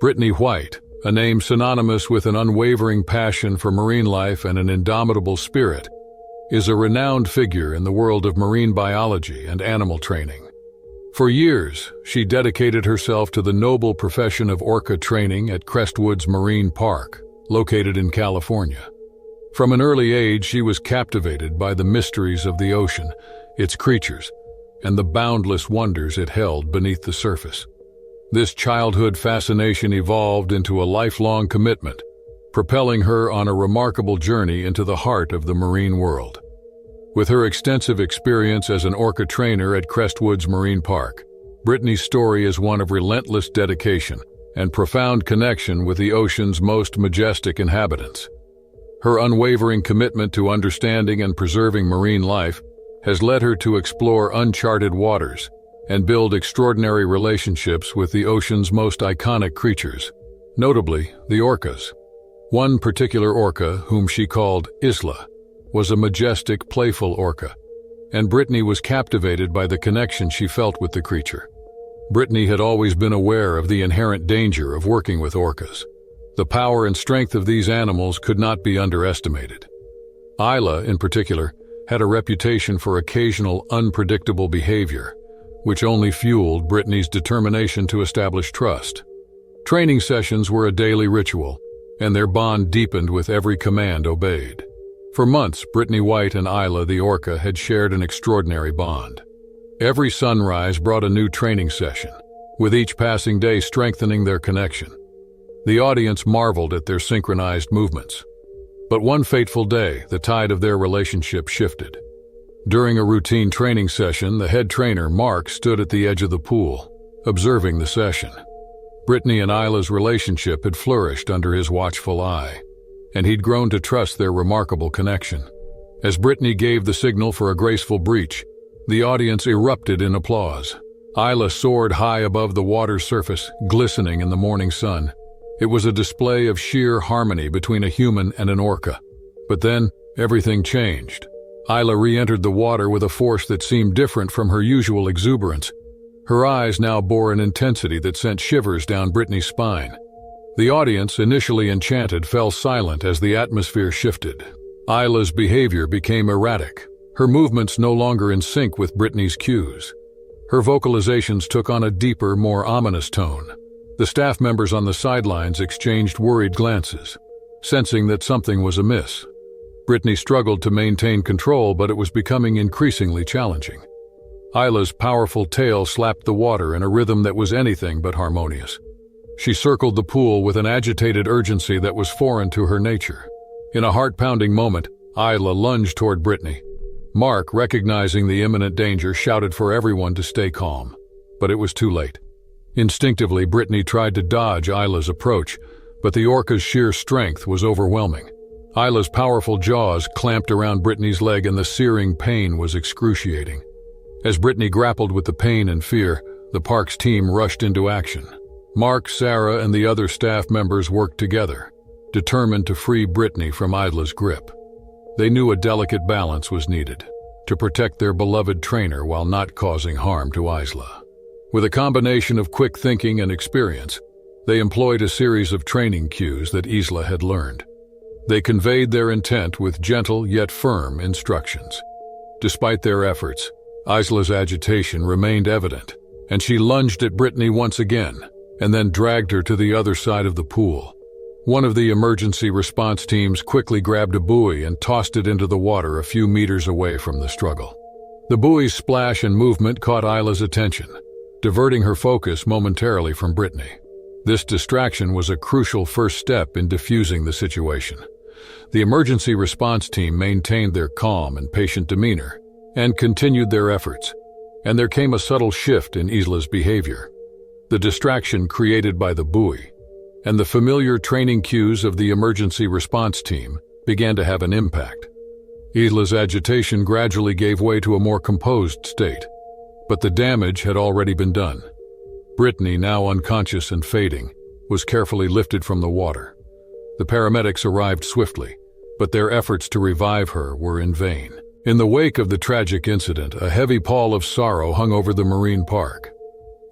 Britney White, a name synonymous with an unwavering passion for marine life and an indomitable spirit, is a renowned figure in the world of marine biology and animal training. For years, she dedicated herself to the noble profession of orca training at Crestwood's Marine Park, located in California. From an early age, she was captivated by the mysteries of the ocean, its creatures, and the boundless wonders it held beneath the surface. This childhood fascination evolved into a lifelong commitment, propelling her on a remarkable journey into the heart of the marine world. With her extensive experience as an orca trainer at Crestwood's Marine Park, Britney's story is one of relentless dedication and profound connection with the ocean's most majestic inhabitants. Her unwavering commitment to understanding and preserving marine life has led her to explore uncharted waters and build extraordinary relationships with the ocean's most iconic creatures, notably the orcas. One particular orca, whom she called Isla, was a majestic, playful orca, and Britney was captivated by the connection she felt with the creature. Britney had always been aware of the inherent danger of working with orcas. The power and strength of these animals could not be underestimated. Isla, in particular, had a reputation for occasional unpredictable behavior, which only fueled Britney's determination to establish trust. Training sessions were a daily ritual, and their bond deepened with every command obeyed. For months, Britney White and Isla the orca had shared an extraordinary bond. Every sunrise brought a new training session, with each passing day strengthening their connection. The audience marveled at their synchronized movements. But one fateful day, the tide of their relationship shifted. During a routine training session, the head trainer, Mark, stood at the edge of the pool, observing the session. Britney and Isla's relationship had flourished under his watchful eye, and he'd grown to trust their remarkable connection. As Britney gave the signal for a graceful breach, the audience erupted in applause. Isla soared high above the water's surface, glistening in the morning sun. It was a display of sheer harmony between a human and an orca. But then, everything changed. Isla re-entered the water with a force that seemed different from her usual exuberance. Her eyes now bore an intensity that sent shivers down Britney's spine. The audience, initially enchanted, fell silent as the atmosphere shifted. Isla's behavior became erratic, her movements no longer in sync with Britney's cues. Her vocalizations took on a deeper, more ominous tone. The staff members on the sidelines exchanged worried glances, sensing that something was amiss. Britney struggled to maintain control, but it was becoming increasingly challenging. Isla's powerful tail slapped the water in a rhythm that was anything but harmonious. She circled the pool with an agitated urgency that was foreign to her nature. In a heart-pounding moment, Isla lunged toward Britney. Mark, recognizing the imminent danger, shouted for everyone to stay calm. But it was too late. Instinctively, Britney tried to dodge Isla's approach, but the orca's sheer strength was overwhelming. Isla's powerful jaws clamped around Britney's leg, and the searing pain was excruciating. As Britney grappled with the pain and fear, the park's team rushed into action. Mark, Sarah, and the other staff members worked together, determined to free Britney from Isla's grip. They knew a delicate balance was needed to protect their beloved trainer while not causing harm to Isla. With a combination of quick thinking and experience, they employed a series of training cues that Isla had learned. They conveyed their intent with gentle yet firm instructions. Despite their efforts, Isla's agitation remained evident, and she lunged at Britney once again, and then dragged her to the other side of the pool. One of the emergency response teams quickly grabbed a buoy and tossed it into the water a few meters away from the struggle. The buoy's splash and movement caught Isla's attention, diverting her focus momentarily from Britney. This distraction was a crucial first step in diffusing the situation. The emergency response team maintained their calm and patient demeanor and continued their efforts, and there came a subtle shift in Isla's behavior. The distraction created by the buoy and the familiar training cues of the emergency response team began to have an impact. Isla's agitation gradually gave way to a more composed state, but the damage had already been done. Britney, now unconscious and fading, was carefully lifted from the water. The paramedics arrived swiftly, but their efforts to revive her were in vain. In the wake of the tragic incident, a heavy pall of sorrow hung over the marine park.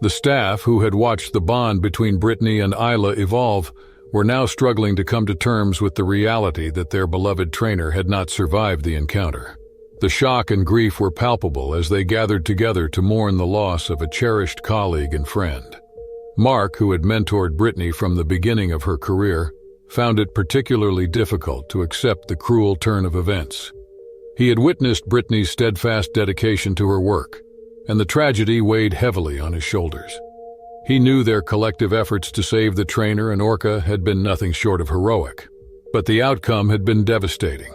The staff, who had watched the bond between Britney and Isla evolve, were now struggling to come to terms with the reality that their beloved trainer had not survived the encounter. The shock and grief were palpable as they gathered together to mourn the loss of a cherished colleague and friend. Mark, who had mentored Britney from the beginning of her career, found it particularly difficult to accept the cruel turn of events. He had witnessed Britney's steadfast dedication to her work, and the tragedy weighed heavily on his shoulders. He knew their collective efforts to save the trainer and Orca had been nothing short of heroic, but the outcome had been devastating.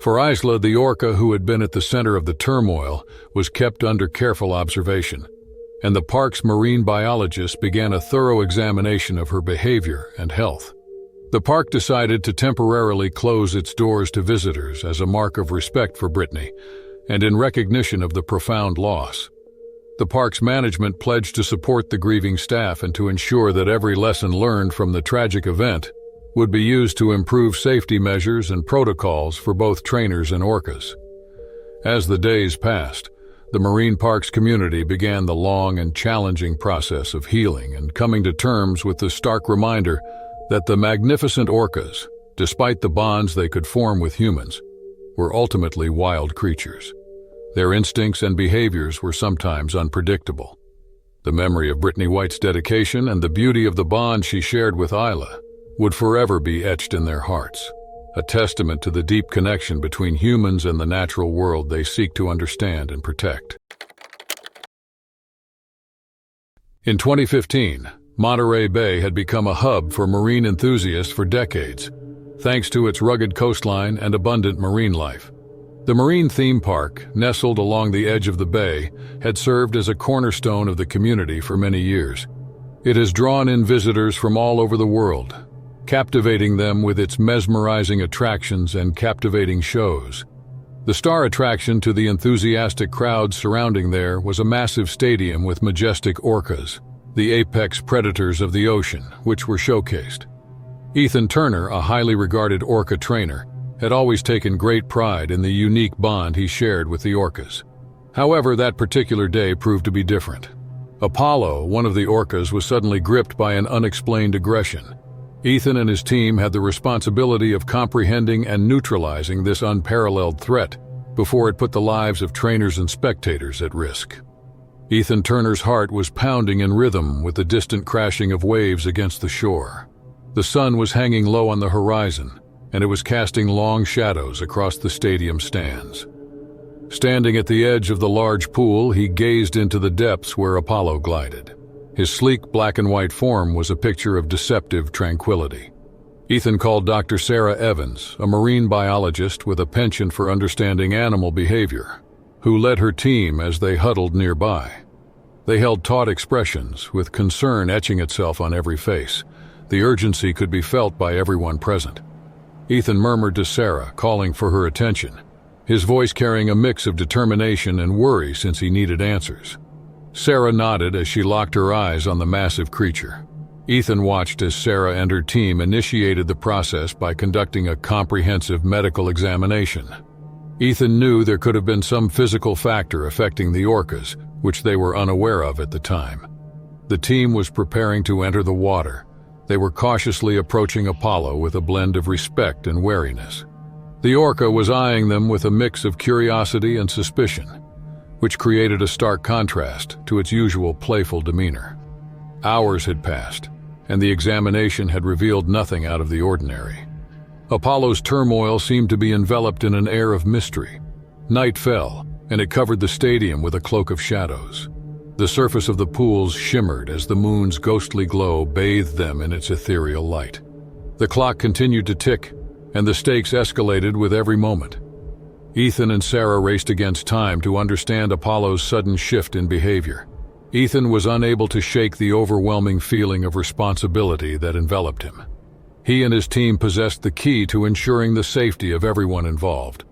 For Isla, the Orca who had been at the center of the turmoil was kept under careful observation, and the park's marine biologists began a thorough examination of her behavior and health. The park decided to temporarily close its doors to visitors as a mark of respect for Britney and in recognition of the profound loss. The park's management pledged to support the grieving staff and to ensure that every lesson learned from the tragic event would be used to improve safety measures and protocols for both trainers and orcas. As the days passed, the marine parks community began the long and challenging process of healing and coming to terms with the stark reminder that the magnificent orcas, despite the bonds they could form with humans, were ultimately wild creatures. Their instincts and behaviors were sometimes unpredictable. The memory of Britney White's dedication and the beauty of the bond she shared with Isla would forever be etched in their hearts, a testament to the deep connection between humans and the natural world they seek to understand and protect. In 2015, Monterey Bay had become a hub for marine enthusiasts for decades, thanks to its rugged coastline and abundant marine life. The marine theme park, nestled along the edge of the bay, had served as a cornerstone of the community for many years. It has drawn in visitors from all over the world, captivating them with its mesmerizing attractions and captivating shows. The star attraction to the enthusiastic crowds surrounding there was a massive stadium with majestic orcas, the apex predators of the ocean, which were showcased. Ethan Turner, a highly regarded orca trainer, had always taken great pride in the unique bond he shared with the orcas. However, that particular day proved to be different. Apollo, one of the orcas, was suddenly gripped by an unexplained aggression. Ethan and his team had the responsibility of comprehending and neutralizing this unparalleled threat before it put the lives of trainers and spectators at risk. Ethan Turner's heart was pounding in rhythm with the distant crashing of waves against the shore. The sun was hanging low on the horizon, and it was casting long shadows across the stadium stands. Standing at the edge of the large pool, he gazed into the depths where Apollo glided. His sleek black and white form was a picture of deceptive tranquility. Ethan called Dr. Sarah Evans, a marine biologist with a penchant for understanding animal behavior, who led her team as they huddled nearby. They held taut expressions, with concern etching itself on every face. The urgency could be felt by everyone present. Ethan murmured to Sarah, calling for her attention, his voice carrying a mix of determination and worry since he needed answers. Sarah nodded as she locked her eyes on the massive creature. Ethan watched as Sarah and her team initiated the process by conducting a comprehensive medical examination. Ethan knew there could have been some physical factor affecting the orcas, which they were unaware of at the time. The team was preparing to enter the water. They were cautiously approaching Apollo with a blend of respect and wariness. The orca was eyeing them with a mix of curiosity and suspicion, which created a stark contrast to its usual playful demeanor. Hours had passed, and the examination had revealed nothing out of the ordinary. Apollo's turmoil seemed to be enveloped in an air of mystery. Night fell, and it covered the stadium with a cloak of shadows. The surface of the pools shimmered as the moon's ghostly glow bathed them in its ethereal light. The clock continued to tick, and the stakes escalated with every moment. Ethan and Sarah raced against time to understand Apollo's sudden shift in behavior. Ethan was unable to shake the overwhelming feeling of responsibility that enveloped him. He and his team possessed the key to ensuring the safety of everyone involved.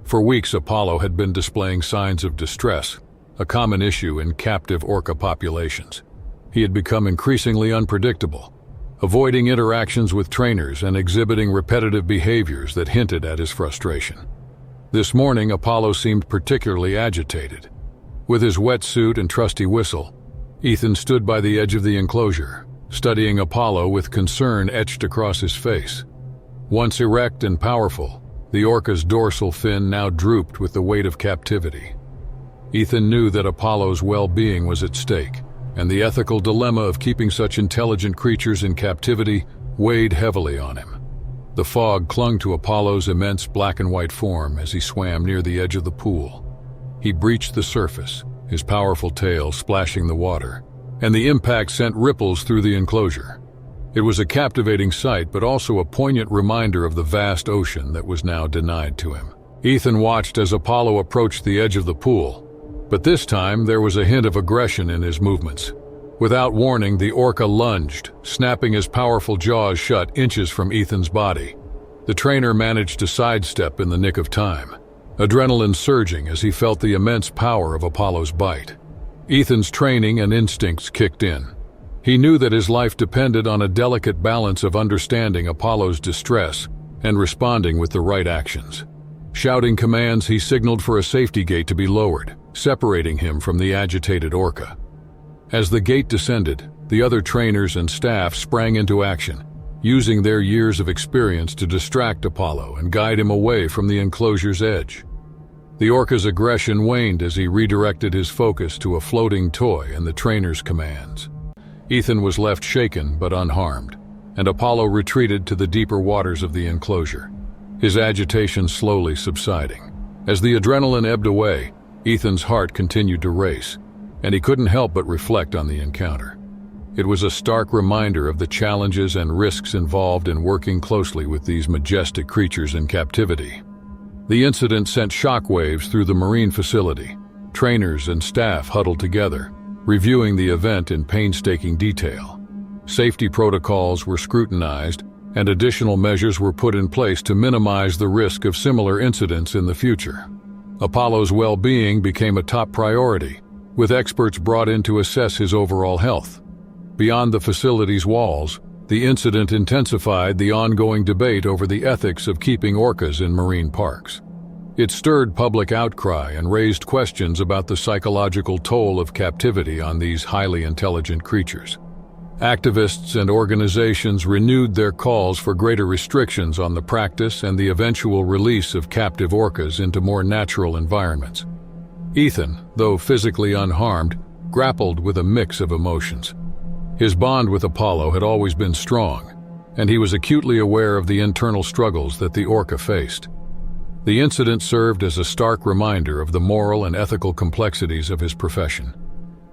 For weeks, Apollo had been displaying signs of distress, a common issue in captive orca populations. He had become increasingly unpredictable, avoiding interactions with trainers and exhibiting repetitive behaviors that hinted at his frustration. This morning, Apollo seemed particularly agitated. With his wetsuit and trusty whistle, Ethan stood by the edge of the enclosure, studying Apollo with concern etched across his face. Once erect and powerful, the orca's dorsal fin now drooped with the weight of captivity. Ethan knew that Apollo's well-being was at stake, and the ethical dilemma of keeping such intelligent creatures in captivity weighed heavily on him. The fog clung to Apollo's immense black and white form as he swam near the edge of the pool. He breached the surface, his powerful tail splashing the water, and the impact sent ripples through the enclosure. It was a captivating sight, but also a poignant reminder of the vast ocean that was now denied to him. Ethan watched as Apollo approached the edge of the pool, but this time there was a hint of aggression in his movements. Without warning, the orca lunged, snapping his powerful jaws shut inches from Ethan's body. The trainer managed to sidestep in the nick of time, adrenaline surging as he felt the immense power of Apollo's bite. Ethan's training and instincts kicked in. He knew that his life depended on a delicate balance of understanding Apollo's distress and responding with the right actions. Shouting commands, he signaled for a safety gate to be lowered, separating him from the agitated orca. As the gate descended, the other trainers and staff sprang into action, using their years of experience to distract Apollo and guide him away from the enclosure's edge. The orca's aggression waned as he redirected his focus to a floating toy and the trainer's commands. Ethan was left shaken but unharmed, and Apollo retreated to the deeper waters of the enclosure, his agitation slowly subsiding. As the adrenaline ebbed away, Ethan's heart continued to race, and he couldn't help but reflect on the encounter. It was a stark reminder of the challenges and risks involved in working closely with these majestic creatures in captivity. The incident sent shockwaves through the marine facility. Trainers and staff huddled together, reviewing the event in painstaking detail. Safety protocols were scrutinized, and additional measures were put in place to minimize the risk of similar incidents in the future. Apollo's well-being became a top priority, with experts brought in to assess his overall health. Beyond the facility's walls, the incident intensified the ongoing debate over the ethics of keeping orcas in marine parks. It stirred public outcry and raised questions about the psychological toll of captivity on these highly intelligent creatures. Activists and organizations renewed their calls for greater restrictions on the practice and the eventual release of captive orcas into more natural environments. Ethan, though physically unharmed, grappled with a mix of emotions. His bond with Apollo had always been strong, and he was acutely aware of the internal struggles that the orca faced. The incident served as a stark reminder of the moral and ethical complexities of his profession.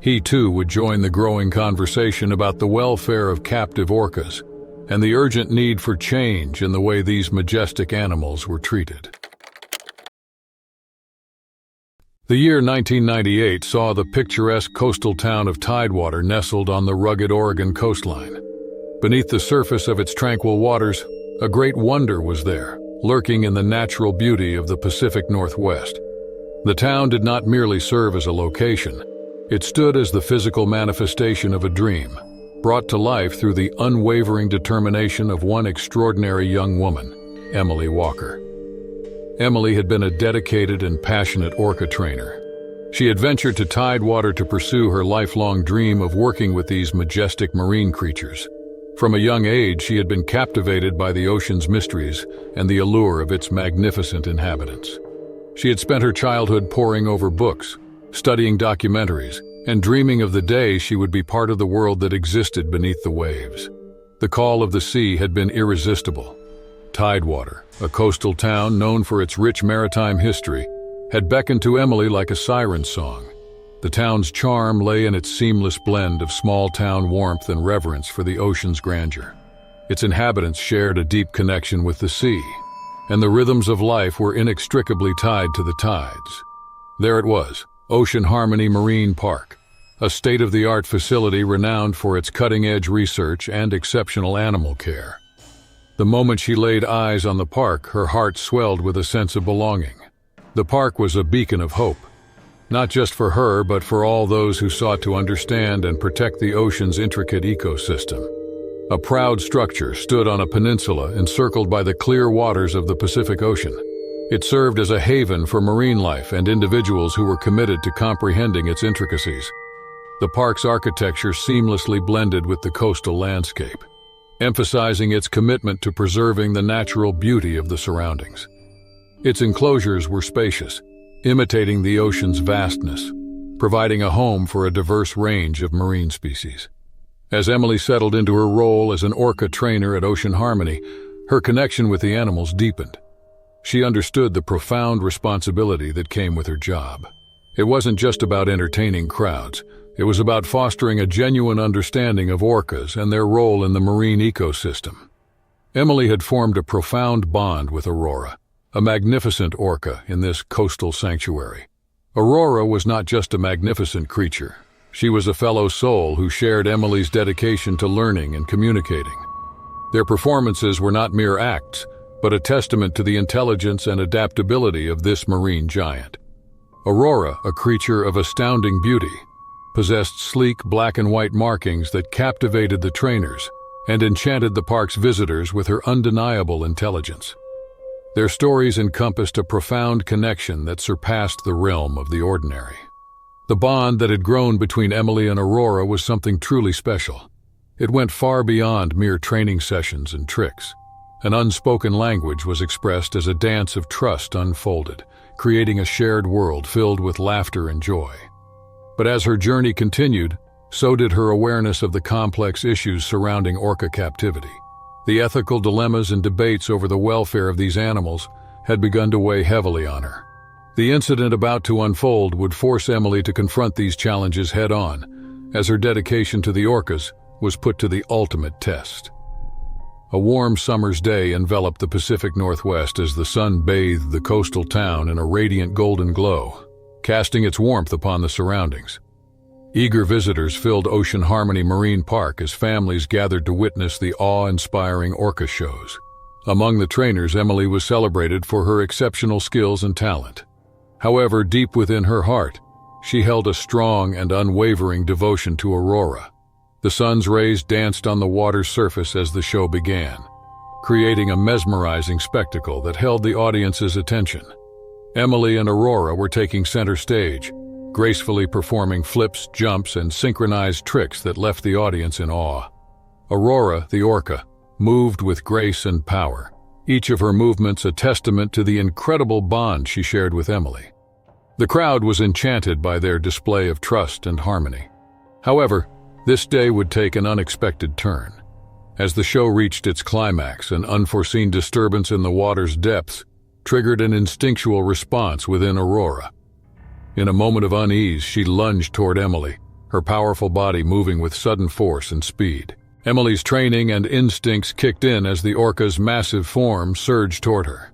He too would join the growing conversation about the welfare of captive orcas and the urgent need for change in the way these majestic animals were treated. The year 1998 saw the picturesque coastal town of Tidewater nestled on the rugged Oregon coastline. Beneath the surface of its tranquil waters, a great wonder was there, lurking in the natural beauty of the Pacific Northwest. The town did not merely serve as a location. It stood as the physical manifestation of a dream, brought to life through the unwavering determination of one extraordinary young woman, Emily Walker. Emily had been a dedicated and passionate orca trainer. She had ventured to Tidewater to pursue her lifelong dream of working with these majestic marine creatures. From a young age, she had been captivated by the ocean's mysteries and the allure of its magnificent inhabitants. She had spent her childhood poring over books, studying documentaries, and dreaming of the day she would be part of the world that existed beneath the waves. The call of the sea had been irresistible. Tidewater, a coastal town known for its rich maritime history, had beckoned to Emily like a siren song. The town's charm lay in its seamless blend of small-town warmth and reverence for the ocean's grandeur. Its inhabitants shared a deep connection with the sea, and the rhythms of life were inextricably tied to the tides. There it was, Ocean Harmony Marine Park, a state-of-the-art facility renowned for its cutting-edge research and exceptional animal care. The moment she laid eyes on the park, her heart swelled with a sense of belonging. The park was a beacon of hope, not just for her, but for all those who sought to understand and protect the ocean's intricate ecosystem. A proud structure stood on a peninsula encircled by the clear waters of the Pacific Ocean. It served as a haven for marine life and individuals who were committed to comprehending its intricacies. The park's architecture seamlessly blended with the coastal landscape, emphasizing its commitment to preserving the natural beauty of the surroundings. Its enclosures were spacious, imitating the ocean's vastness, providing a home for a diverse range of marine species. As Emily settled into her role as an orca trainer at Ocean Harmony, her connection with the animals deepened. She understood the profound responsibility that came with her job. It wasn't just about entertaining crowds. It was about fostering a genuine understanding of orcas and their role in the marine ecosystem. Emily had formed a profound bond with Aurora, a magnificent orca in this coastal sanctuary. Aurora was not just a magnificent creature. She was a fellow soul who shared Emily's dedication to learning and communicating. Their performances were not mere acts, but a testament to the intelligence and adaptability of this marine giant. Aurora, a creature of astounding beauty, possessed sleek black and white markings that captivated the trainers and enchanted the park's visitors with her undeniable intelligence. Their stories encompassed a profound connection that surpassed the realm of the ordinary. The bond that had grown between Emily and Aurora was something truly special. It went far beyond mere training sessions and tricks. An unspoken language was expressed as a dance of trust unfolded, creating a shared world filled with laughter and joy. But as her journey continued, so did her awareness of the complex issues surrounding orca captivity. The ethical dilemmas and debates over the welfare of these animals had begun to weigh heavily on her. The incident about to unfold would force Emily to confront these challenges head-on, as her dedication to the orcas was put to the ultimate test. A warm summer's day enveloped the Pacific Northwest as the sun bathed the coastal town in a radiant golden glow, casting its warmth upon the surroundings. Eager visitors filled Ocean Harmony Marine Park as families gathered to witness the awe-inspiring orca shows. Among the trainers, Emily was celebrated for her exceptional skills and talent. However, deep within her heart, she held a strong and unwavering devotion to Aurora. The sun's rays danced on the water's surface as the show began, creating a mesmerizing spectacle that held the audience's attention. Emily and Aurora were taking center stage, gracefully performing flips, jumps, and synchronized tricks that left the audience in awe. Aurora, the orca, moved with grace and power, each of her movements a testament to the incredible bond she shared with Emily. The crowd was enchanted by their display of trust and harmony. However, this day would take an unexpected turn. As the show reached its climax, an unforeseen disturbance in the water's depths triggered an instinctual response within Aurora. In a moment of unease, she lunged toward Emily, her powerful body moving with sudden force and speed. Emily's training and instincts kicked in as the orca's massive form surged toward her.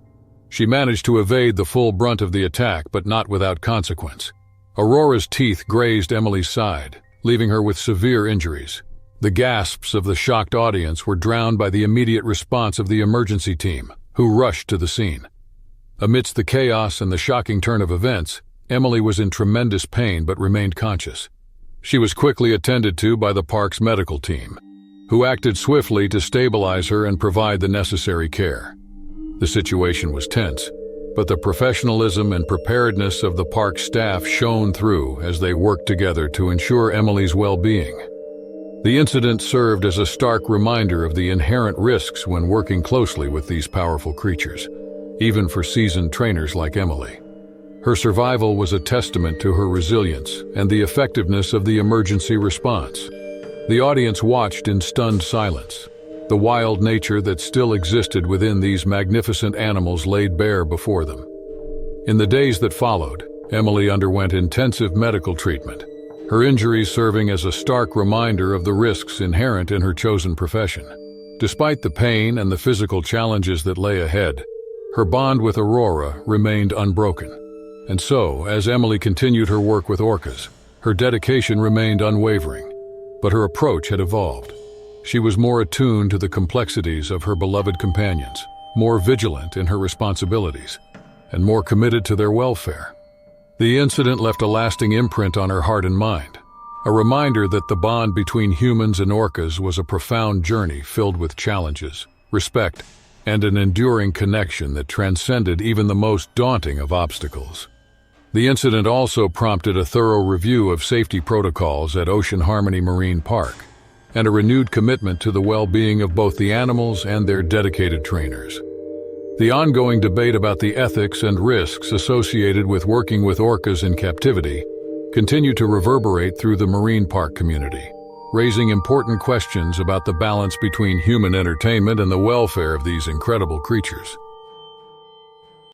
She managed to evade the full brunt of the attack, but not without consequence. Aurora's teeth grazed Emily's side, leaving her with severe injuries. The gasps of the shocked audience were drowned by the immediate response of the emergency team, who rushed to the scene. Amidst the chaos and the shocking turn of events, Emily was in tremendous pain but remained conscious. She was quickly attended to by the park's medical team, who acted swiftly to stabilize her and provide the necessary care. The situation was tense, but the professionalism and preparedness of the park staff shone through as they worked together to ensure Emily's well-being. The incident served as a stark reminder of the inherent risks when working closely with these powerful creatures, even for seasoned trainers like Emily. Her survival was a testament to her resilience and the effectiveness of the emergency response. The audience watched in stunned silence, the wild nature that still existed within these magnificent animals laid bare before them. In the days that followed, Emily underwent intensive medical treatment, her injuries serving as a stark reminder of the risks inherent in her chosen profession. Despite the pain and the physical challenges that lay ahead, her bond with Aurora remained unbroken. And so, as Emily continued her work with orcas, her dedication remained unwavering. But her approach had evolved. She was more attuned to the complexities of her beloved companions, more vigilant in her responsibilities, and more committed to their welfare. The incident left a lasting imprint on her heart and mind, a reminder that the bond between humans and orcas was a profound journey filled with challenges, respect, and an enduring connection that transcended even the most daunting of obstacles. The incident also prompted a thorough review of safety protocols at Ocean Harmony Marine Park, and a renewed commitment to the well-being of both the animals and their dedicated trainers. The ongoing debate about the ethics and risks associated with working with orcas in captivity continue to reverberate through the marine park community, raising important questions about the balance between human entertainment and the welfare of these incredible creatures.